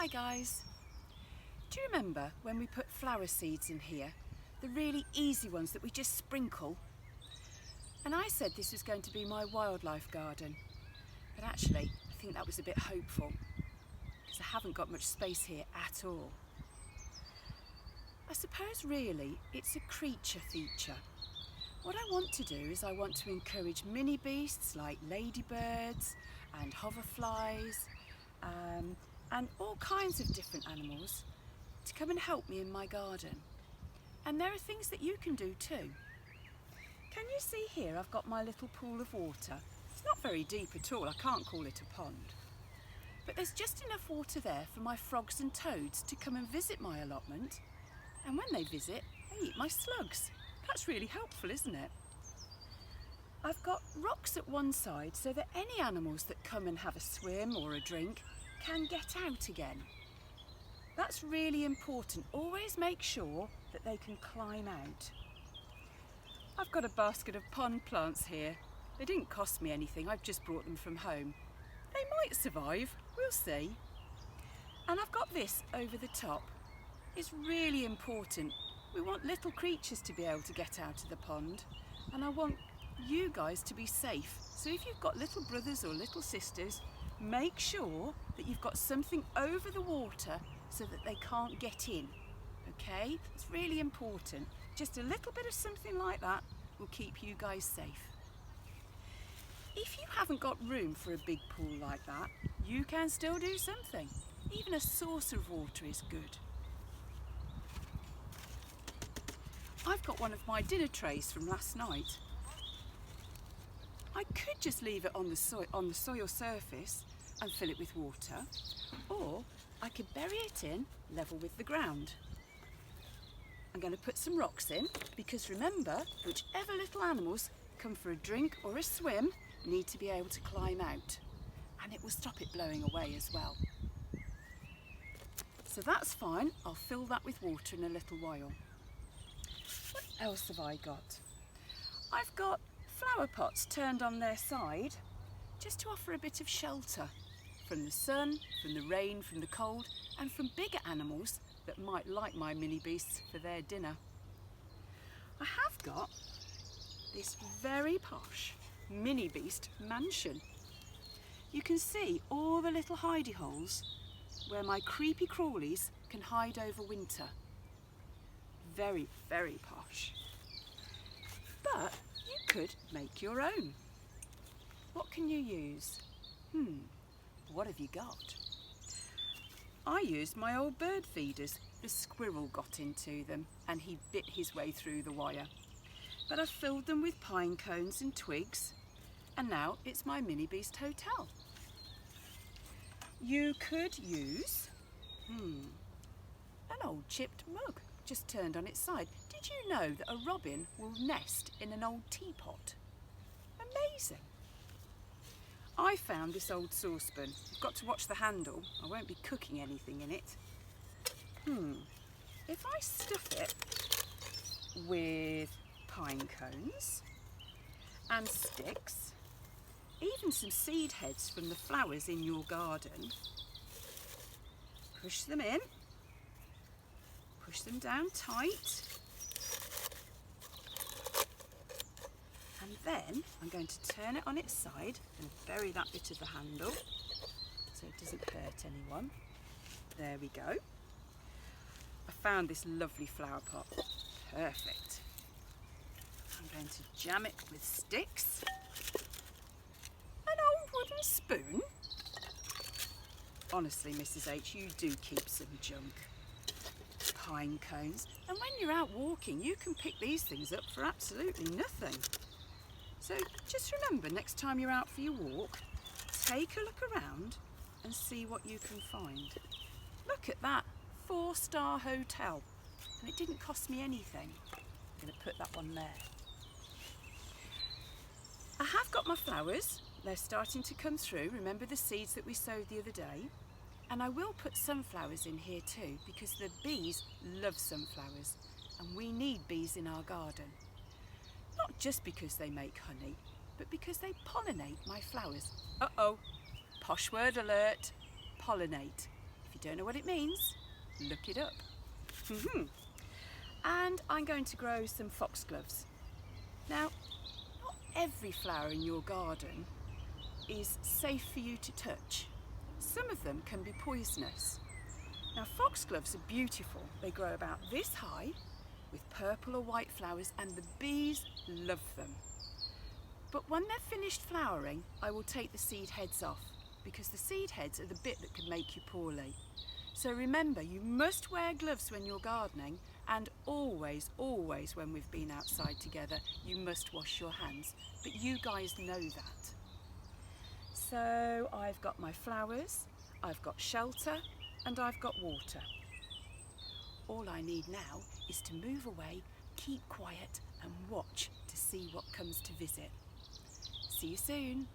Hi guys. Do you remember when we put flower seeds in here? The really easy ones that we just sprinkle? And I said this was going to be my wildlife garden. But actually, I think that was a bit hopeful because I haven't got much space here at all. I suppose really it's a creature feature. What I want to do is I want to encourage mini beasts like ladybirds and hoverflies and all kinds of different animals to come and help me in my garden. And there are things that you can do too. Can you see here I've got my little pool of water? It's not very deep at all, I can't call it a pond. But there's just enough water there for my frogs and toads to come and visit my allotment. And when they visit, they eat my slugs. That's really helpful, isn't it? I've got rocks at one side so that any animals that come and have a swim or a drink can get out again. That's really important. Always make sure that they can climb out. I've got a basket of pond plants here. They didn't cost me anything, I've just brought them from home. They might survive, we'll see. And I've got this over the top. It's really important. We want little creatures to be able to get out of the pond, and I want you guys to be safe. So if you've got little brothers or little sisters, make sure that you've got something over the water so that they can't get in, okay? It's really important. Just a little bit of something like that will keep you guys safe. If you haven't got room for a big pool like that, you can still do something. Even a saucer of water is good. I've got one of my dinner trays from last night. I could just leave it on the soil surface and fill it with water, or I could bury it in level with the ground. I'm going to put some rocks in because remember, whichever little animals come for a drink or a swim need to be able to climb out, and it will stop it blowing away as well. So that's fine, I'll fill that with water in a little while. What else have I got? I've got flower pots turned on their side just to offer a bit of shelter from the sun, from the rain, from the cold, and from bigger animals that might like my mini beasts for their dinner. I have got this very posh mini beast mansion. You can see all the little hidey holes where my creepy crawlies can hide over winter. Very, very posh. But you could make your own. What can you use? What have you got? I used my old bird feeders. The squirrel got into them and he bit his way through the wire. But I filled them with pine cones and twigs, and now it's my mini beast hotel. You could use an old chipped mug just turned on its side. Did you know that a robin will nest in an old teapot? Amazing. I found this old saucepan. You've got to watch the handle. I won't be cooking anything in it. If I stuff it with pine cones and sticks, even some seed heads from the flowers in your garden, push them in, push them down tight, and then I'm going to turn it on its side and bury that bit of the handle so it doesn't hurt anyone. There we go. I found this lovely flower pot. Perfect. I'm going to jam it with sticks. An old wooden spoon. Honestly, Mrs. H, you do keep some junk. Pine cones. And when you're out walking, you can pick these things up for absolutely nothing. So just remember, next time you're out for your walk, take a look around and see what you can find. Look at that, 4-star hotel. And it didn't cost me anything. I'm going to put that one there. I have got my flowers. They're starting to come through. Remember the seeds that we sowed the other day? And I will put sunflowers in here too, because the bees love sunflowers and we need bees in our garden. Not just because they make honey, but because they pollinate my flowers. Uh-oh, posh word alert, pollinate. If you don't know what it means, look it up. And I'm going to grow some foxgloves. Now, not every flower in your garden is safe for you to touch. Some of them can be poisonous. Now, foxgloves are beautiful. They grow about this high with purple or white flowers, and the bees love them. But when they're finished flowering, I will take the seed heads off, because the seed heads are the bit that can make you poorly. So remember, you must wear gloves when you're gardening, and always, always when we've been outside together, you must wash your hands. But you guys know that. So I've got my flowers, I've got shelter, and I've got water. All I need now is to move away, keep quiet, and watch to see what comes to visit. See you soon.